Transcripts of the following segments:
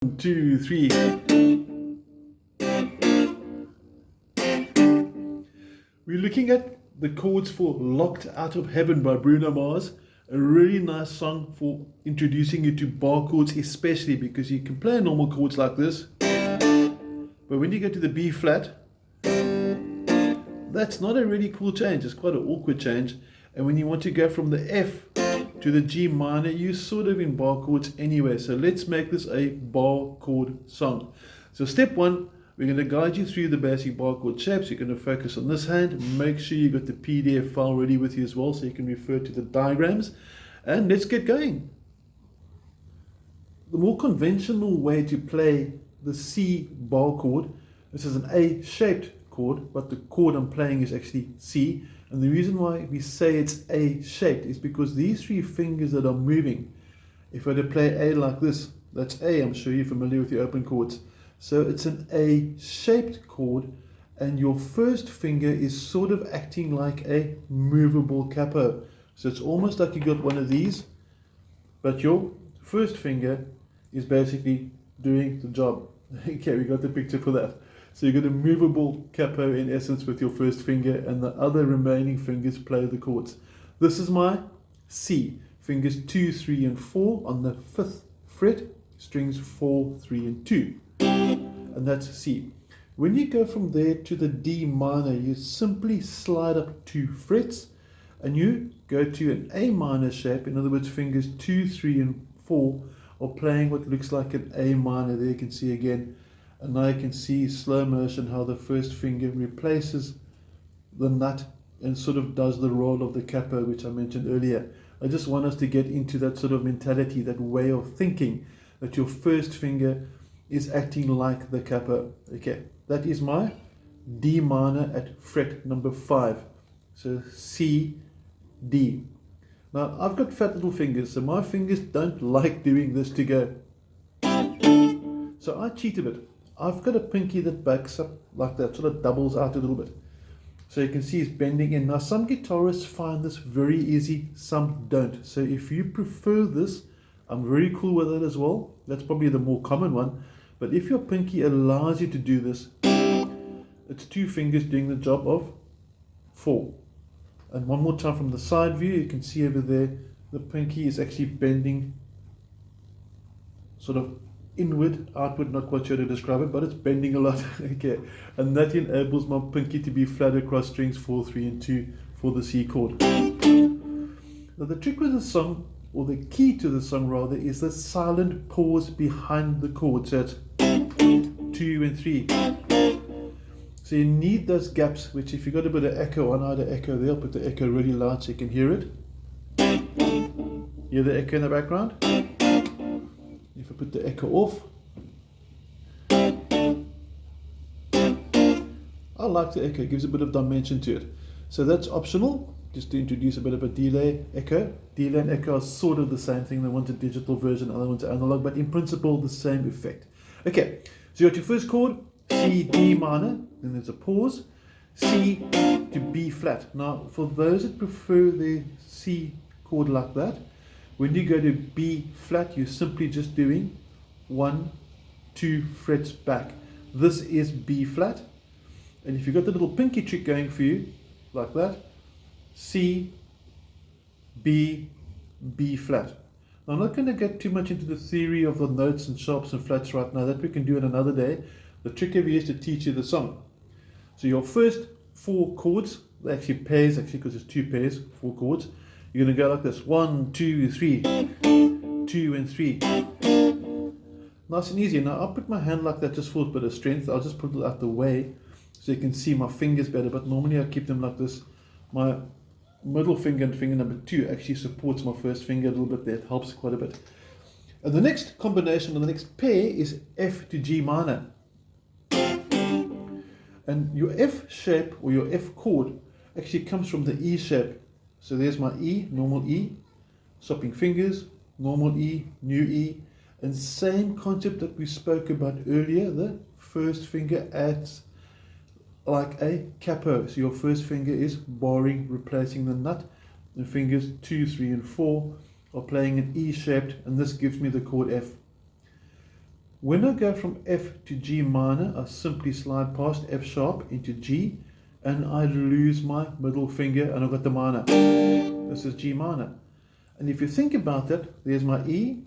2, 3. We're looking at the chords for Locked Out of Heaven by Bruno Mars. A really nice song for introducing you to bar chords, especially because you can play normal chords like this. But when you go to the B flat, that's not a really cool change. It's quite an awkward change. And when you want to go from the F to the G minor, you're sort of in bar chords anyway. So let's make this a bar chord song. So step one, we're going to guide you through the basic bar chord shapes. You're going to focus on this hand. Make sure you got the PDF file ready with you as well, so you can refer to the diagrams. And let's get going. The more conventional way to play the C bar chord, this is an A-shaped chord, but the chord I'm playing is actually C. And the reason why we say it's A-shaped is because these three fingers that are moving, if I were to play A like this, that's A. I'm sure you're familiar with the open chords. So it's an A-shaped chord, and your first finger is sort of acting like a movable capo. So it's almost like you got one of these, but your first finger is basically doing the job. Okay, we got the picture for that. So you got a movable capo in essence with your first finger, and the other remaining fingers play the chords. This is my C. Fingers 2, 3, and 4 on the 5th fret, strings 4, 3, and 2. And that's C. When you go from there to the D minor, you simply slide up 2 frets, and you go to an A minor shape. In other words, fingers 2, 3, and 4 are playing what looks like an A minor. There you can see again. And now you can see slow motion how the first finger replaces the nut and sort of does the role of the capo, which I mentioned earlier. I just want us to get into that sort of mentality, that way of thinking, that your first finger is acting like the capo. Okay, that is my D minor at fret number 5. So C, D. Now I've got fat little fingers, so my fingers don't like doing this to go. So I cheat a bit. I've got a pinky that backs up like that, sort of doubles out a little bit. So you can see it's bending in. Now some guitarists find this very easy, some don't. So if you prefer this, I'm very cool with it as well. That's probably the more common one. But if your pinky allows you to do this, it's 2 fingers doing the job of 4. And one more time from the side view, you can see over there, the pinky is actually bending sort of inward, outward, not quite sure to describe it, but it's bending a lot. Okay, and that enables my pinky to be flat across strings 4, 3, and 2 for the C chord. Now the trick with the song, or the key to the song rather, is the silent pause behind the chord. So it's 2 and 3. So you need those gaps, which if you've got a bit of echo on either echo there, I'll put the echo really loud so you can hear it. Hear the echo in the background? If I put the echo off, I like the echo, it gives a bit of dimension to it. So that's optional, just to introduce a bit of a delay, echo. Delay and echo are sort of the same thing. They want a digital version, other one's analog, but in principle the same effect. Okay, so you got your first chord, C, D minor, then there's a pause, C to B flat. Now for those that prefer the C chord like that, when you go to B flat, you're simply just doing 1, 2 frets back. This is B flat. And if you've got the little pinky trick going for you, like that, C, B, B flat. Now, I'm not going to get too much into the theory of the notes and sharps and flats right now. That we can do it another day. The trick of it is to teach you the song. So your first 4 chords, actually pairs, because it's 2 pairs, 4 chords. You're going to go like this, 1, 2, 3, 2 and 3. Nice and easy. Now I'll put my hand like that just for a bit of strength. I'll just put it out the way so you can see my fingers better, but normally I keep them like this. My middle finger and finger number 2 actually supports my first finger a little bit there. It helps quite a bit. And the next combination, or the next pair, is F to G minor. And your F shape, or your F chord, actually comes from the E shape. So there's my E, normal E, swapping fingers, normal E, new E, and same concept that we spoke about earlier. The first finger acts like a capo. So your first finger is barring, replacing the nut, and fingers 2, 3, and 4 are playing an E shaped, and this gives me the chord F. When I go from F to G minor, I simply slide past F sharp into G, and I lose my middle finger, and I've got the minor. This is G minor. And if you think about that, there's my E,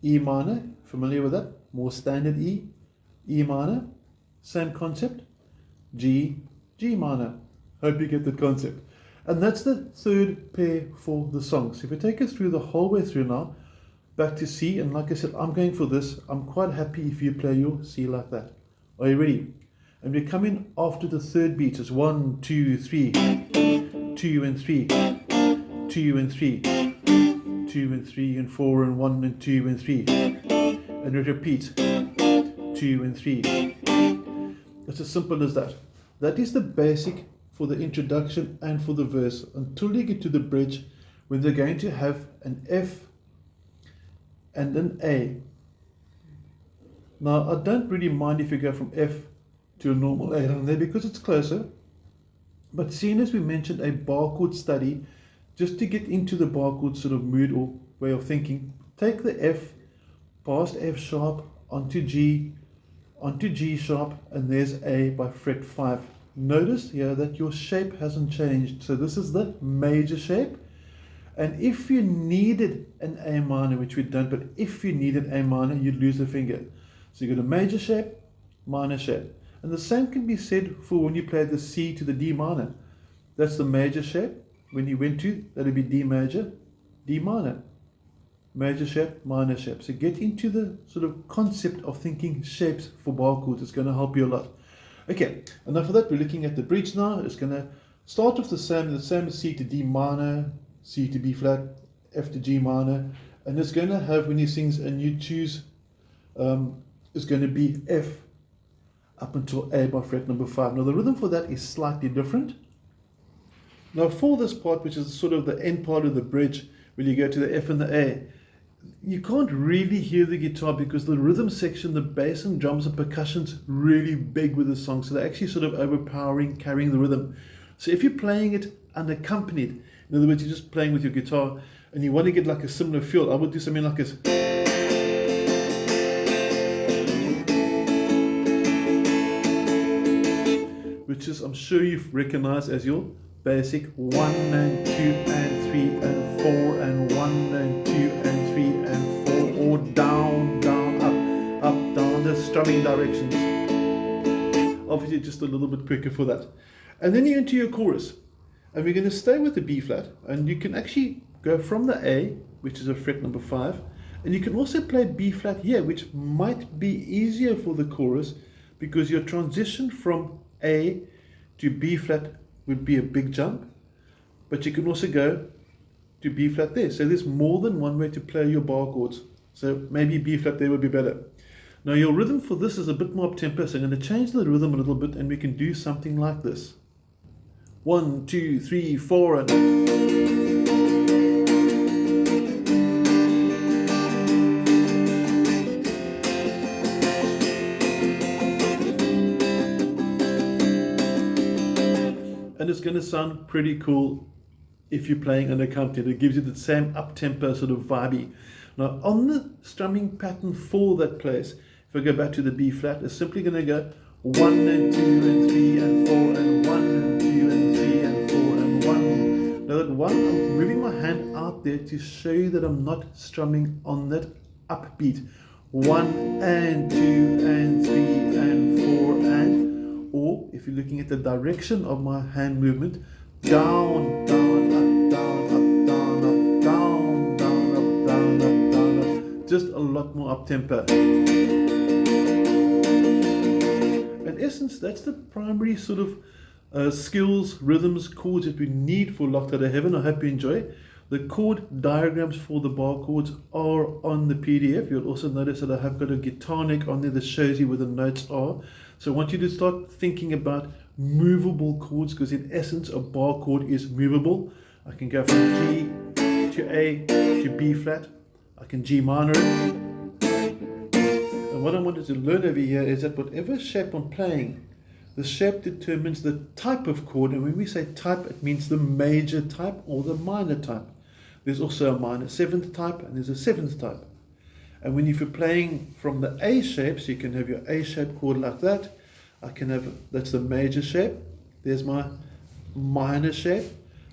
E minor, familiar with that? More standard E, E minor, same concept, G, G minor. Hope you get that concept. And that's the third pair for the song. So if we take us through the whole way through now, back to C, and like I said, I'm going for this. I'm quite happy if you play your C like that. Are you ready? And we come in after the third beat. It's 1, 2, 3, 2 and 3, 2 and 3, 2 and 3 and 4 and 1 and 2 and 3. And we repeat 2 and 3. It's as simple as that. That is the basic for the introduction and for the verse until you get to the bridge, when they're going to have an F and an A. Now, I don't really mind if you go from F to a normal A down there because it's closer. But seeing as we mentioned a bar chord study, just to get into the bar chord sort of mood or way of thinking, take the F past F sharp onto G sharp, and there's A by fret 5. Notice here that your shape hasn't changed. So this is the major shape. And if you needed an A minor, which we don't, but if you needed A minor, you'd lose a finger. So you got a major shape, minor shape. And the same can be said for when you play the C to the D minor. That's the major shape. When you went to, that'd be D major, D minor. Major shape, minor shape. So get into the sort of concept of thinking shapes for bar chords. It's going to help you a lot. Okay, enough of that. We're looking at the bridge now. It's going to start off the same as C to D minor, C to B flat, F to G minor. And it's going to have, when he sings and you choose, it's going to be F up until A by fret number 5. Now the rhythm for that is slightly different. Now for this part, which is sort of the end part of the bridge, when you go to the F and the A, you can't really hear the guitar because the rhythm section, the bass and drums and percussion's really big with the song. So they're actually sort of overpowering, carrying the rhythm. So if you're playing it unaccompanied, in other words, you're just playing with your guitar and you want to get like a similar feel, I would do something like this. Which is, I'm sure you've recognized as your basic 1 and 2 and 3 and 4 and 1 and 2 and 3 and 4, or down, down, up, down, the strumming directions. Obviously just a little bit quicker for that. And then you're into your chorus. And we're going to stay with the B flat, and you can actually go from the A, which is a fret number 5, and you can also play B flat here, which might be easier for the chorus because your transition from A to B flat would be a big jump, but you can also go to B flat there. So there's more than one way to play your bar chords. So maybe B flat there would be better. Now your rhythm for this is a bit more up tempo, so I'm going to change the rhythm a little bit, and we can do something like this. 1, 2, 3, 4, and it's going to sound pretty cool if you're playing unaccompanied. It gives you the same up-tempo sort of vibey. Now on the strumming pattern for that place, if I go back to the B flat, it's simply going to go 1 and 2 and 3 and 4 and 1 and 2 and 3 and 4 and 1. Now that 1, I'm moving my hand out there to show you that I'm not strumming on that upbeat. 1 and 2 and 3 and 4 and, or if you're looking at the direction of my hand movement, down, down, up, down, up, down, up, down, down, up, down, up, down, up. Just a lot more up tempo. In essence, that's the primary sort of skills, rhythms, chords that we need for Locked Out of Heaven. I hope you enjoy. The chord diagrams for the bar chords are on the PDF. You'll also notice that I have got a guitar neck on there that shows you where the notes are. So I want you to start thinking about movable chords, because in essence a bar chord is movable. I can go from G to A to B flat. I can G minor it. And what I wanted to learn over here is that whatever shape I'm playing, the shape determines the type of chord. And when we say type, it means the major type or the minor type. There's also a minor 7th type and there's a 7th type. And when if you're playing from the A shape, so you can have your A shape chord like that. I can have, that's the major shape. There's my minor shape.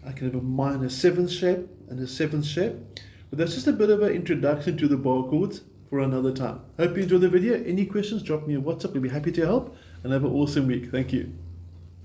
I can have a minor 7th shape and a 7th shape. But that's just a bit of an introduction to the bar chords for another time. Hope you enjoyed the video. Any questions, drop me a WhatsApp. We'll be happy to help. And have an awesome week. Thank you.